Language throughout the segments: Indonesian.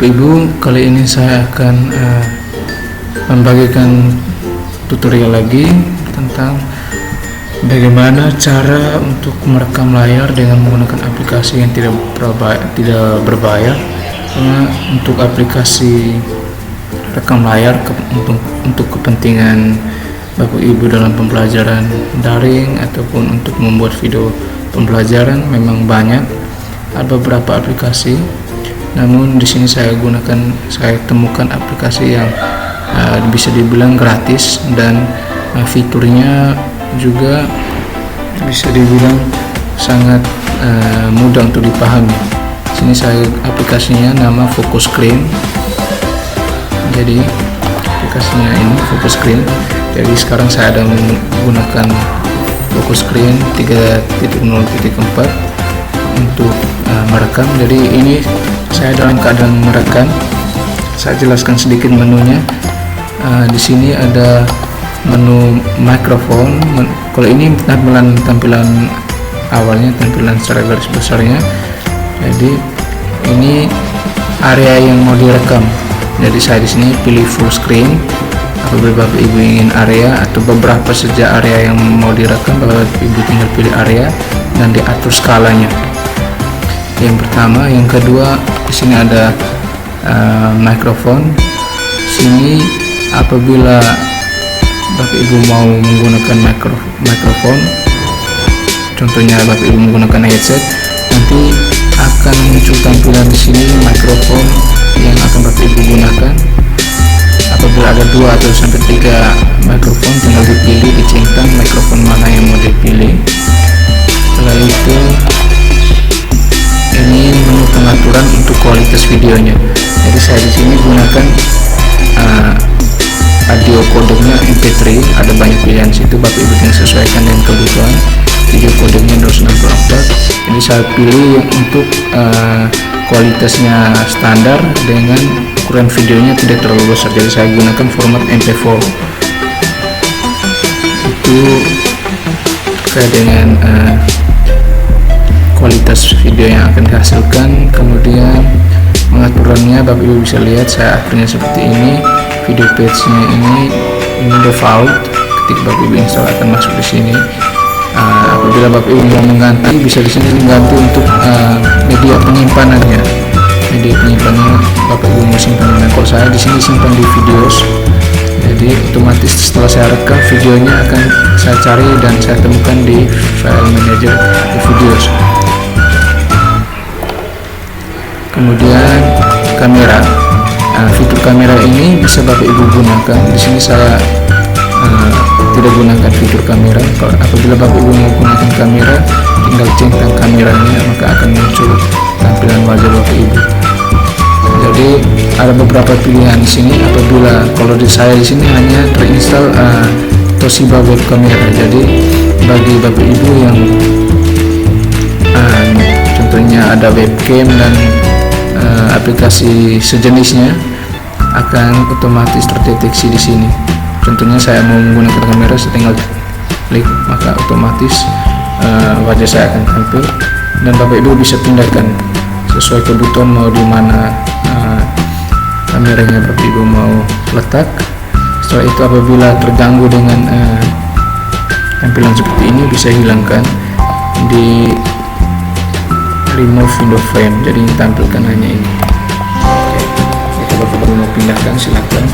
Bapak Ibu, kali ini saya akan membagikan tutorial lagi tentang bagaimana cara untuk merekam layar dengan menggunakan aplikasi yang tidak berbayar. Karena untuk aplikasi rekam layar untuk kepentingan Bapak Ibu dalam pembelajaran daring ataupun untuk membuat video pembelajaran memang banyak, ada beberapa aplikasi. Namun di sini saya temukan aplikasi yang bisa dibilang gratis dan fiturnya juga bisa dibilang sangat mudah untuk dipahami. Sini aplikasinya nama Focus Screen. Jadi aplikasinya ini Focus Screen. Jadi sekarang saya ada menggunakan Focus Screen 3.0.4 untuk merekam. Jadi ini saya dalam keadaan merekam. Saya jelaskan sedikit menunya. Di sini ada menu mikrofon. Kalau ini tampilan awalnya, tampilan secara garis besarnya. Jadi ini area yang mau direkam. Jadi saya di sini pilih full screen. Apabila Bapak Ibu ingin area atau beberapa saja area yang mau direkam, Bapak Ibu tinggal pilih area dan diatur skalanya. Yang pertama, yang kedua, di sini ada mikrofon. Sini apabila Bapak Ibu mau menggunakan mikrofon, contohnya Bapak Ibu menggunakan headset, nanti akan muncul tampilan di sini mikrofon yang akan Bapak Ibu gunakan. Apabila ada 2 atau sampai 3 mikrofon, tinggal dipilih, dicentang mikrofon mana yang mau dipilih. Setelah itu ini menu pengaturan untuk kualitas videonya. Jadi saya di sini gunakan audio kodenya MP3, ada banyak pilihan situ. Bapak Ibu tinggal sesuaikan dengan kebutuhan. Video kodenya 264. Ini saya pilih untuk kualitasnya standar dengan ukuran videonya tidak terlalu besar. Jadi saya gunakan format MP4. Itu terkait dengan kualitas video yang akan dihasilkan. Kemudian pengaturannya Bapak Ibu bisa lihat saya aturnya seperti ini. Video page-nya ini default. Ketika Bapak Ibu install akan masuk di sini. Apabila Bapak Ibu mau mengganti, bisa di sini diganti untuk media penyimpanannya. Media penyimpanannya Bapak Ibu mau simpan dengan, kalau saya di sini simpan di videos. Jadi otomatis setelah saya rekam, videonya akan saya cari dan saya temukan di file manager di videos. Kemudian kamera, fitur kamera ini bisa Bapak Ibu gunakan. Di sini saya tidak gunakan fitur kamera. Kalau apabila Bapak Ibu mau gunakan kamera, tinggal centang kameranya, maka akan muncul tampilan wajah Bapak Ibu. Jadi ada beberapa pilihan di sini. Apabila kalau di saya di sini hanya terinstall Toshiba web camera. Jadi bagi Bapak Ibu yang contohnya ada webcam dan aplikasi sejenisnya, akan otomatis terdeteksi di sini. Contohnya saya mau menggunakan kamera, saya tinggal klik, maka otomatis wajah saya akan tampil dan Bapak Ibu bisa pindahkan sesuai kebutuhan mau di mana kameranya Bapak Ibu mau letak. Setelah itu apabila terganggu dengan tampilan seperti ini, bisa hilangkan di remove window frame. Jadi tampilkan hanya ini. Oke, jika Bapak Ibu mau pindahkan silakan,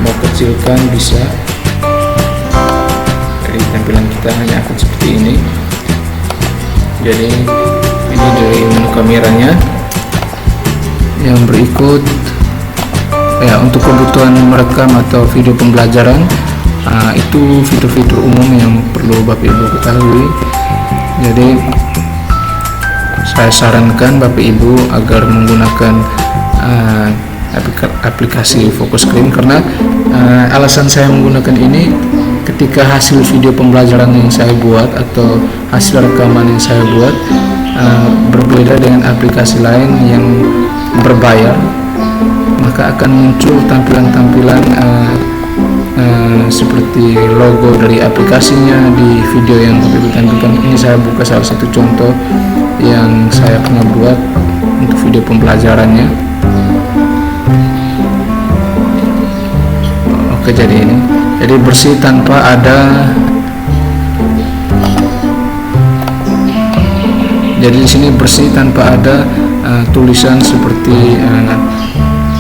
mau kecilkan bisa. Jadi tampilan kita hanya akan seperti ini. Jadi ini dari menu kameranya. Yang berikut ya, untuk kebutuhan merekam atau video pembelajaran, itu fitur-fitur umum yang perlu Bapak Ibu ketahui. Jadi saya sarankan Bapak Ibu agar menggunakan aplikasi Focus Screen, karena alasan saya menggunakan ini, ketika hasil video pembelajaran yang saya buat atau hasil rekaman yang saya buat berbeda dengan aplikasi lain yang berbayar, maka akan muncul tampilan-tampilan seperti logo dari aplikasinya di video yang Bapak Ibu tampilkan. Ini saya buka salah satu contoh yang saya pernah buat untuk video pembelajarannya. Oke, jadi ini jadi bersih tanpa ada, jadi di sini bersih tanpa ada tulisan seperti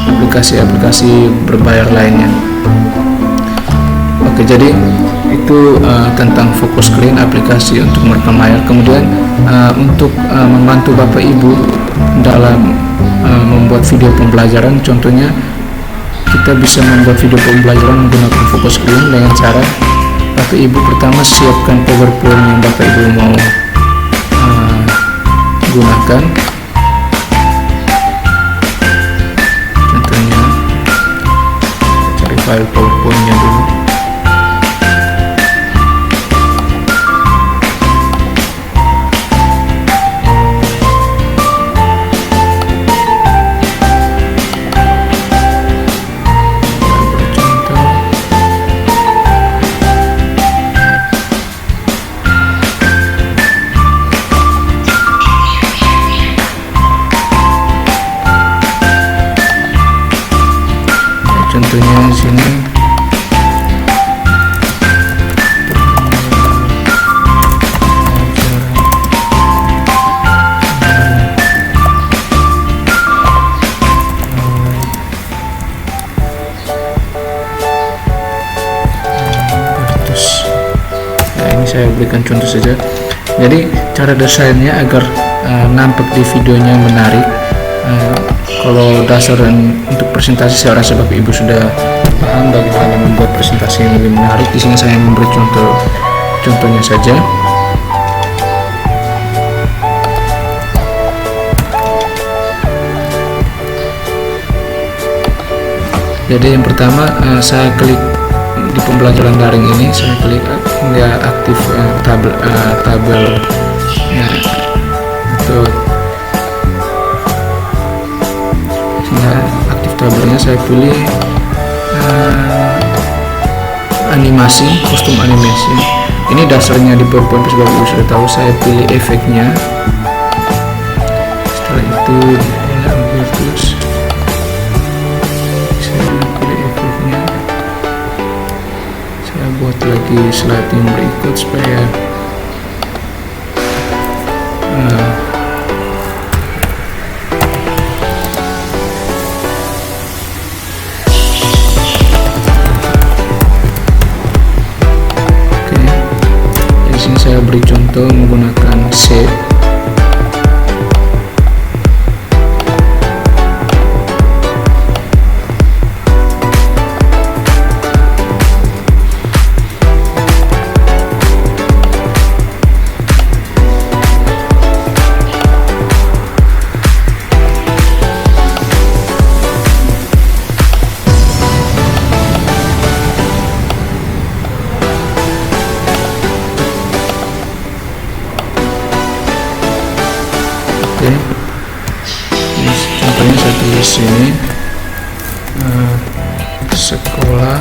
aplikasi-aplikasi berbayar lainnya. Oke, jadi itu tentang focus screen, aplikasi untuk merekam layar. Kemudian untuk membantu Bapak Ibu dalam membuat video pembelajaran, contohnya kita bisa membuat video pembelajaran menggunakan focus screen dengan cara Bapak Ibu pertama siapkan PowerPoint yang Bapak Ibu mau gunakan. Contohnya cari file PowerPoint-nya dulu. Contohnya di sini ini saya berikan contoh saja. Jadi cara desainnya agar nampak di videonya menarik. Kalau dasar untuk presentasi saya rasa Bapak Ibu sudah paham bagaimana membuat presentasi yang lebih menarik. Di sini saya memberi contohnya saja. Jadi yang pertama saya klik di pembelajaran daring ini, saya klik dia aktif tabel atau aktif tabelnya. Saya pilih animasi, kostum animasi. Ini dasarnya di PowerPoint, sebab Ibu sudah tahu. Saya pilih efeknya. Setelah itu ambil terus, saya pilih efeknya. Saya buat lagi slide yang berikut supaya saya beri contoh menggunakan shape. Ini contohnya saya tulis sini sekolah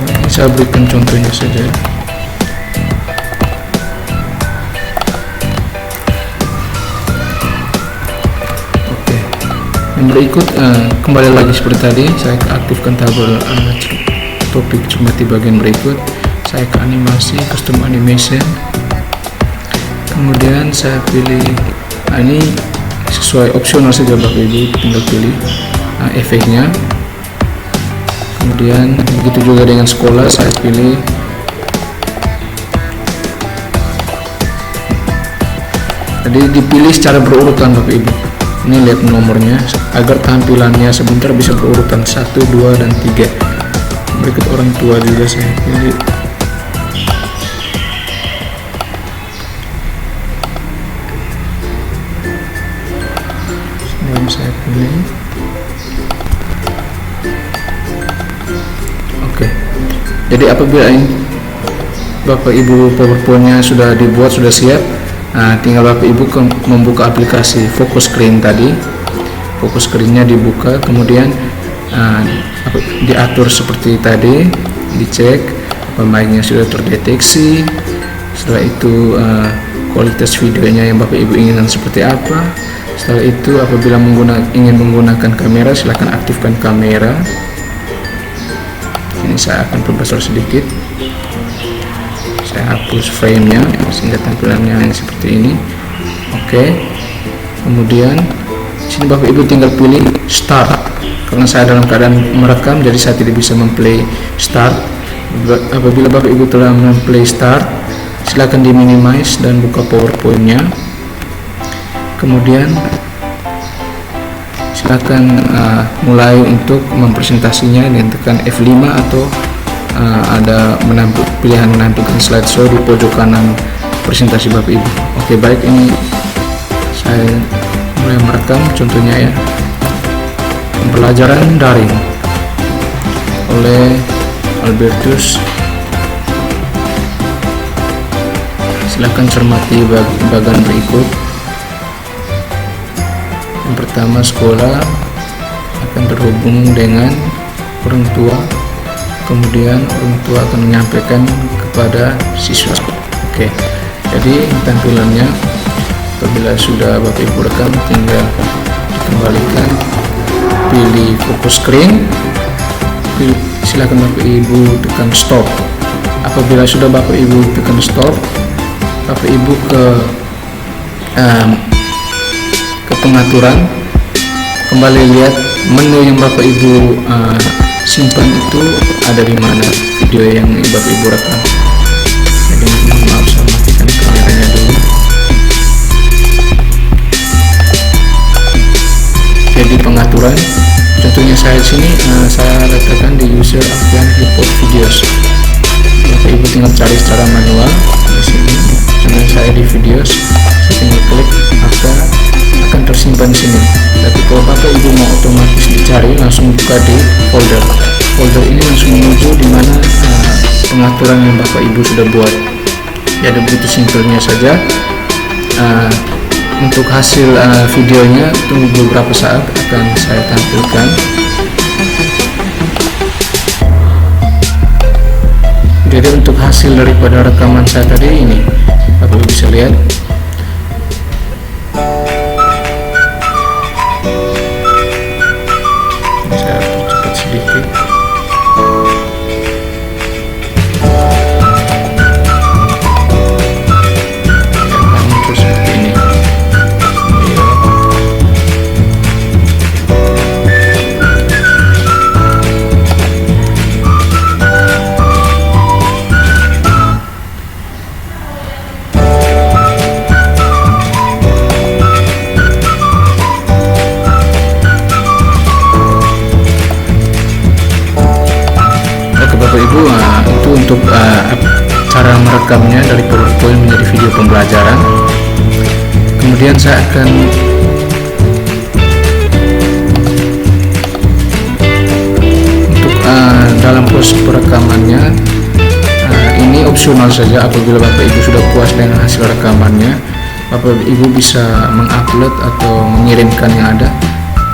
ini saya berikan contohnya saja. Oke, yang berikut kembali lagi seperti tadi, saya aktifkan tabel topik cermati bagian berikut. Saya ke animasi, custom animation, kemudian saya pilih ini sesuai opsional saja Bapak Ibu, tinggal pilih efeknya. Kemudian begitu juga dengan sekolah, saya pilih jadi dipilih secara berurutan Bapak Ibu. Ini lihat nomornya agar tampilannya sebentar bisa berurutan 1, 2, dan 3. Berikut orang tua juga saya pilih. Saya pilih. Oke. Jadi apabila ini Bapak Ibu PowerPoint-nya sudah dibuat, sudah siap, tinggal Bapak Ibu membuka aplikasi focus screen tadi. Focus screen-nya dibuka, kemudian diatur seperti tadi, dicek mic-nya sudah terdeteksi. Setelah itu kualitas videonya yang Bapak Ibu inginkan seperti apa. Setelah itu apabila ingin menggunakan kamera, silahkan aktifkan kamera. Ini saya akan perbesar sedikit, saya hapus framenya sehingga tampilannya hanya seperti ini. Oke, kemudian sini Bapak Ibu tinggal pilih start. Karena saya dalam keadaan merekam, jadi saya tidak bisa memplay start. Apabila Bapak Ibu telah memplay start, silakan di minimize dan buka PowerPoint-nya. Kemudian silakan mulai untuk mempresentasinya dengan tekan F5 atau ada pilihan menampilkan slideshow di pojok kanan presentasi Bapak Ibu. Oke, baik, ini saya mulai merekam contohnya ya. Pembelajaran daring oleh Albertus. Silakan cermati bagian berikut. Yang pertama, sekolah akan terhubung dengan orang tua, kemudian orang tua akan menyampaikan kepada siswa. Oke, jadi tampilannya apabila sudah Bapak Ibu rekam, tinggal dikembalikan, pilih fokus screen, silakan Bapak Ibu tekan stop. Apabila sudah Bapak Ibu tekan stop, Bapak Ibu ke pengaturan, kembali lihat menu yang Bapak Ibu simpan itu ada di mana, video yang Bapak Ibu rekam. Jadi mohon maaf, saya matikan kameranya dulu. Jadi pengaturan, contohnya saya di sini saya letakkan di user Alfian Report Videos. Bapak Ibu tinggal cari secara manual di sini. Karena saya di videos, saya tinggal klik, maka akan tersimpan di sini. Tapi kalau Bapak Ibu mau otomatis dicari, langsung buka di folder. Folder ini langsung menuju di mana pengaturan yang Bapak Ibu sudah buat. Jadi begitu simpelnya saja. Untuk hasil videonya tunggu beberapa saat akan saya tampilkan. Jadi untuk hasil daripada rekaman saya tadi ini, Bapak Ibu bisa lihat. Saya percepat sedikit. Akan muncul seperti ini. Bapak Ibu, itu untuk cara merekamnya dari PowerPoint menjadi video pembelajaran. Kemudian saya akan untuk dalam proses perekamannya, ini opsional saja. Apabila Bapak Ibu sudah puas dengan hasil rekamannya, Bapak Ibu bisa mengupload atau mengirimkan yang ada.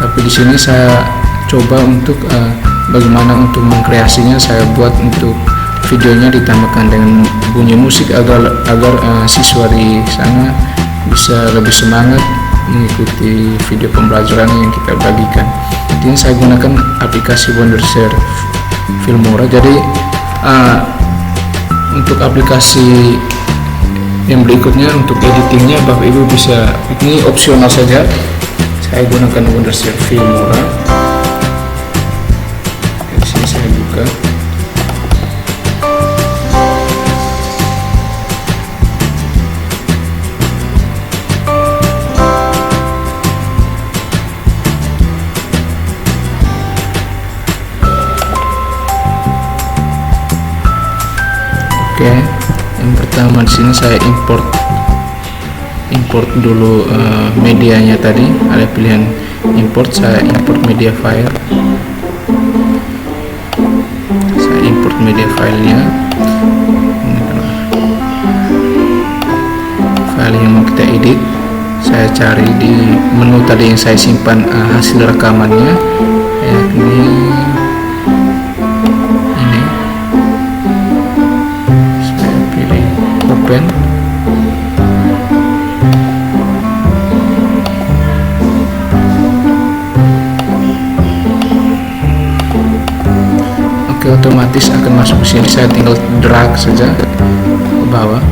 Tapi di sini saya coba untuk bagaimana untuk mengkreasinya. Saya buat untuk videonya ditambahkan dengan bunyi musik agar siswa di sana bisa lebih semangat mengikuti video pembelajaran yang kita bagikan. Ini saya gunakan aplikasi Wondershare Filmora. Jadi untuk aplikasi yang berikutnya untuk editingnya Bapak Ibu bisa, ini opsional saja. Saya gunakan Wondershare Filmora. Saya buka. Oke, yang pertama di sini saya import dulu medianya tadi. Ada pilihan import, saya import media file. Import media filenya, file yang mau kita edit. Saya cari di menu tadi yang saya simpan hasil rekamannya, yakni ini. Saya pilih open. otomatis akan masuk ke sini. Saya tinggal drag saja ke bawah.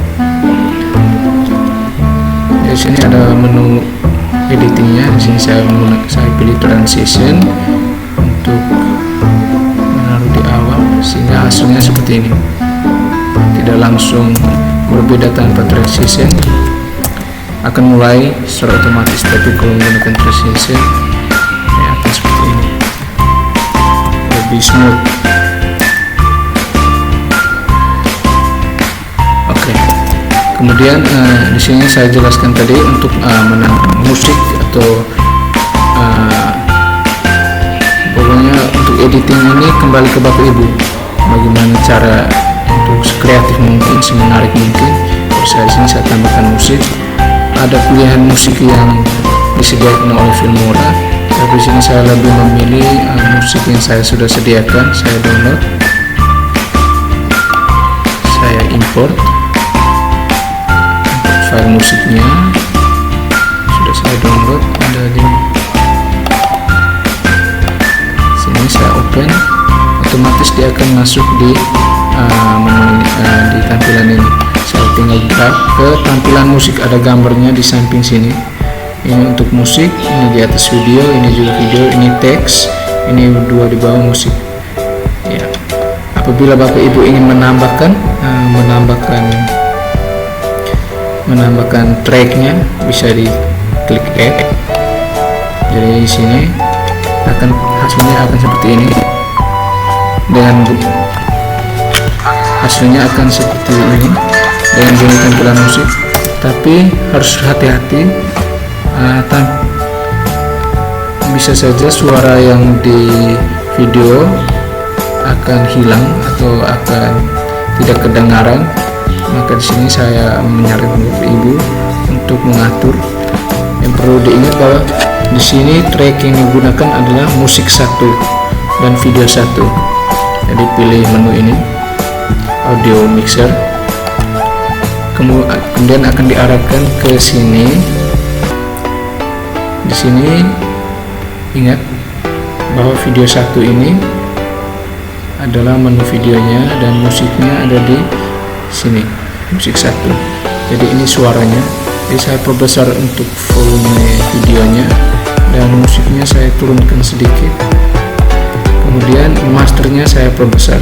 Di sini ada menu editingnya. Di sini saya pilih transition untuk menaruh di awal sehingga hasilnya seperti ini, tidak langsung berbeda tanpa transition, akan mulai secara otomatis. Tapi kalau menggunakan transition ini akan seperti ini, lebih smooth. Oke. Kemudian di sini saya jelaskan tadi untuk menambah musik atau pokoknya untuk editing ini kembali ke Bapak Ibu, bagaimana cara untuk sekreatif mungkin, semenarik mungkin. Terus saya di sini saya tambahkan musik. Ada pilihan musik yang disediakan oleh Filmora, tapi di sini saya lebih memilih musik yang saya sudah sediakan. Saya download, saya import file musiknya, sudah saya download, ada di sini. Saya open, otomatis dia akan masuk di menu di tampilan ini. Saya tinggal drag ke tampilan musik, ada gambarnya di samping sini. Ini untuk musik, ini di atas video, ini juga video, ini teks, ini dua di bawah musik. Ya, apabila Bapak Ibu ingin menambahkan tracknya, bisa di klik add. Jadi di sini hasilnya akan seperti ini, dengan hasilnya akan seperti ini dengan bunyi tampilan musik. Tapi harus hati-hati, bisa saja suara yang di video akan hilang atau akan tidak kedengaran. Maka di sini saya menyarankan Bapak Ibu untuk mengatur. Yang perlu diingat bahwa di sini track yang digunakan adalah musik 1 dan video 1. Jadi pilih menu ini, audio mixer. Kemudian akan diarahkan ke sini. Di sini ingat bahwa video 1 ini adalah menu videonya dan musiknya ada di sini, musik 1. Jadi ini suaranya. Jadi saya perbesar untuk volume videonya dan musiknya saya turunkan sedikit. Kemudian masternya saya perbesar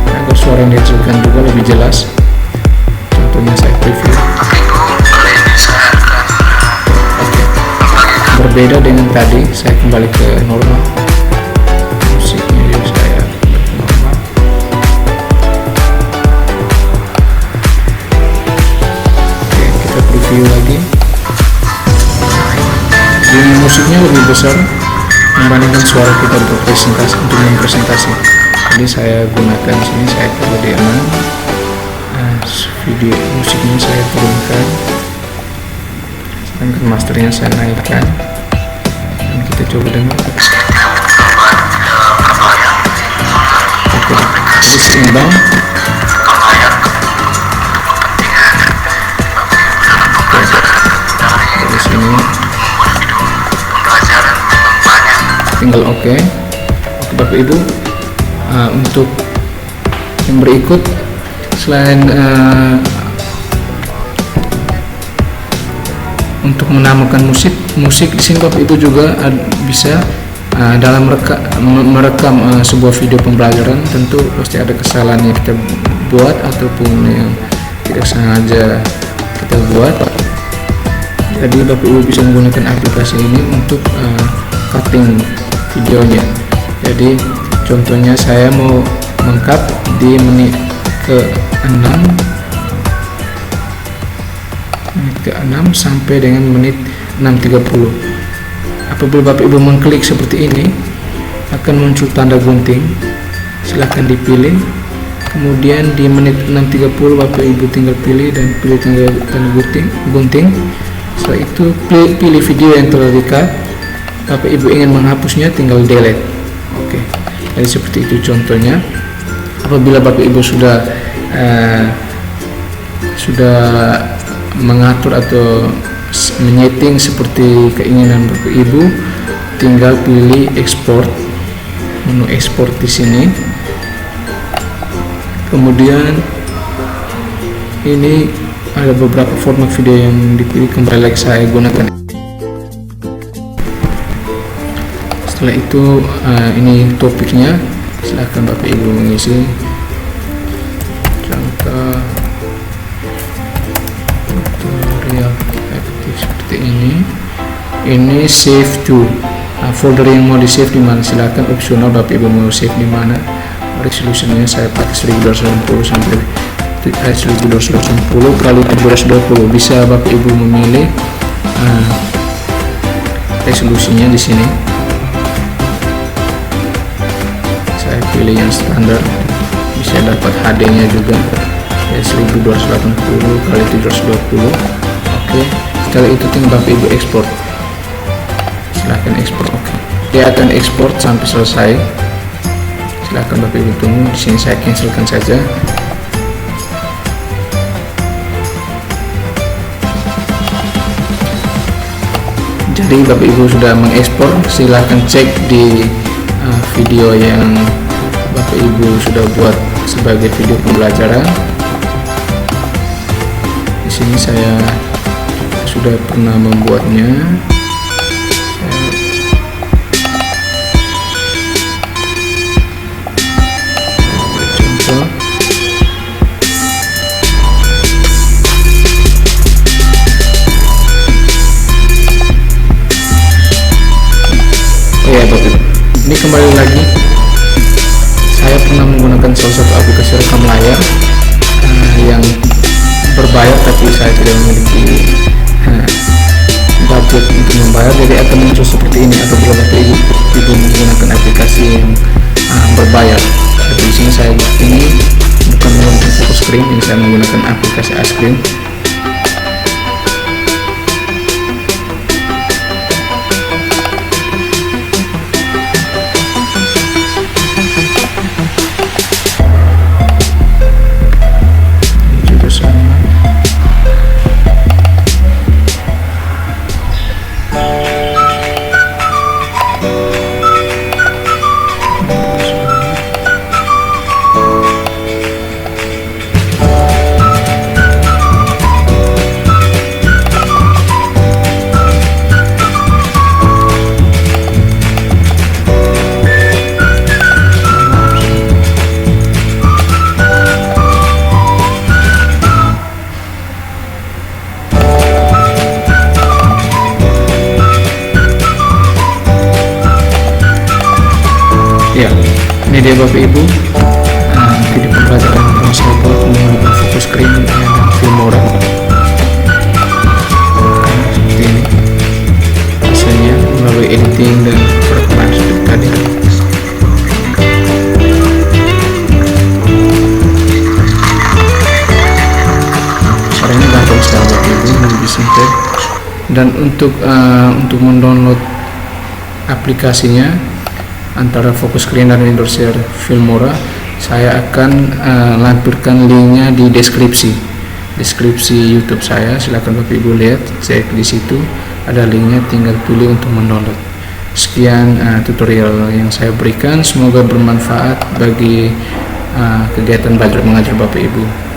agar suara yang dihasilkan juga lebih jelas. Contohnya saya preview. Oke. Berbeda dengan tadi, saya kembali ke normal. Musiknya juga saya normal. Oke, kita preview lagi. Bunyi musiknya lebih besar membandingkan suara kita berpresentasi untuk mempresentasi. Jadi saya gunakan sini, saya taruh di 6. Video musiknya saya turunkan, sedangkan masternya saya naikkan, dan kita coba dengar. Oke, jadi seimbang. Dari sini tinggal oke. Bapak Ibu, untuk yang berikut, selain untuk menambahkan musik di sini Bapak Ibu juga bisa dalam merekam sebuah video pembelajaran. Tentu pasti ada kesalahan yang kita buat ataupun yang tidak sengaja kita buat. Jadi Bapak Ibu bisa menggunakan aplikasi ini untuk cutting videonya. Jadi contohnya saya mau meng-cut di menit ke-6 sampai dengan menit 6.30. Apabila Bapak Ibu mengklik seperti ini, akan muncul tanda gunting. Silahkan dipilih. Kemudian di menit 6.30 Bapak Ibu tinggal pilih dan pilih tanda gunting. Setelah itu pilih video yang telah di-cut. Bapak Ibu ingin menghapusnya, tinggal delete. Oke. Jadi seperti itu contohnya. Apabila Bapak Ibu sudah mengatur atau menyeting seperti keinginan Bapak Ibu, tinggal pilih export, menu export di sini. Kemudian ini ada beberapa format video yang dipilih, kembali lagi saya gunakan. Setelah itu ini topiknya, silahkan Bapak Ibu mengisi. Contoh tutorial efektif seperti ini save to. Folder yang mau di save di mana, silahkan opsional Bapak Ibu mau save di mana. Resolusinya saya pakai 1280 sampai 1280 kali 1220. Bisa Bapak Ibu memilih resolusinya di sini. Saya pilih yang standar, bisa dapat HD-nya juga ya, 1280 kali 720. Oke, setelah itu tinggal Bapak Ibu ekspor. Silahkan ekspor. Oke, dia akan ekspor sampai selesai. Silahkan Bapak Ibu tunggu. Di sini saya cancelkan saja. Jadi Bapak Ibu sudah mengekspor. Silahkan cek di video yang Bapak Ibu sudah buat sebagai video pembelajaran. Di sini saya sudah pernah membuatnya. Contoh. Oh ya Bapak Ibu, ini kembali lagi, saya pernah menggunakan salah satu aplikasi rekam layar yang berbayar, tapi saya tidak memiliki budget untuk membayar, jadi akan muncul seperti ini. Apabila Bapak Ibu menggunakan aplikasi yang berbayar. Tapi di sini saya ini bukan menggunakan Focus Screen, ini saya menggunakan aplikasi Ascreen. Ya, ini dia Bapak Ibu video pembelajaran yang pernah saya buat menggunakan Focus Screen dan Filmora. Seperti ini hasilnya melalui editing dan perekaman seperti tadi. Caranya gampang sekali Bapak Ibu, lebih simpel. Dan untuk mendownload aplikasinya antara Focus Screen dan Windows Share Filmora, saya akan lampirkan linknya di deskripsi YouTube saya. Silakan Bapak Ibu lihat, cek di situ ada linknya, tinggal pilih untuk mendownload. Sekian tutorial yang saya berikan, semoga bermanfaat bagi kegiatan belajar mengajar Bapak Ibu.